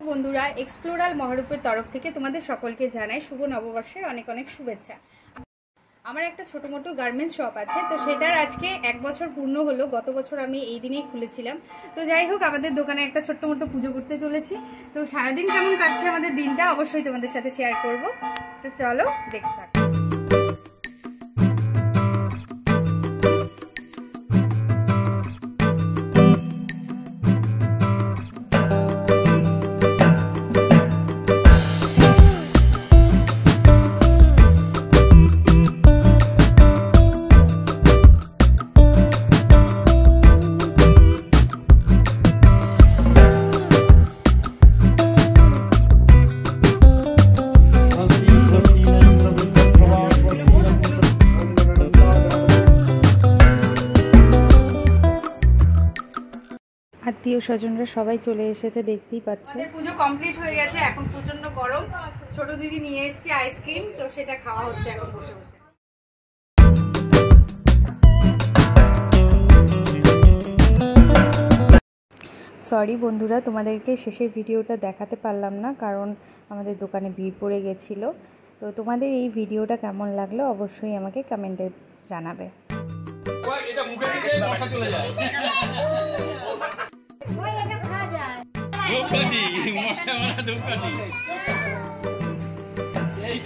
বন্ধুরা, এক্সপ্লোরাল মহারূপের তরফ থেকে তোমাদের সকলকে জানাই শুভ নববর্ষের অনেক অনেক শুভেচ্ছা। আমার একটা ছোট মোটো গার্মেন্টস শপ আছে, তো সেটার আজকে 1 বছর পূর্ণ হলো। গত বছর আমি এই দিনেই খুলেছিলাম। তো যাই হোক, আমাদের দোকানে একটা ছোট্ট মোটো পুজো করতে চলেছি। তো সারাদিন কেমন কাটছে আমাদের দিনটা অবশ্যই তোমাদের সাথে শেয়ার করবো। তো চলো দেখতে থাকো। আত্মীয় স্বজনরা সবাই চলে এসেছে, দেখতেই পাচ্ছ। পুজো কমপ্লিট হয়ে গেছে, এখন প্রচন্ড গরম। ছোট দিদি নিয়ে এসেছে আইসক্রিম, তো সেটা খাওয়া হচ্ছে এখন বসে বসে। সরি বন্ধুরা, তোমাদেরকে শেষের ভিডিওটা দেখাতে পারলাম না, কারণ আমাদের দোকানে ভিড় পড়ে গেছিলো। তো তোমাদের এই ভিডিওটা কেমন লাগলো অবশ্যই আমাকে কমেন্টে জানাবে। এটা মুখে দিলে মাথা চলে যায়। ধূপকাঠি, মশা মারা ধূপকাঠি। এই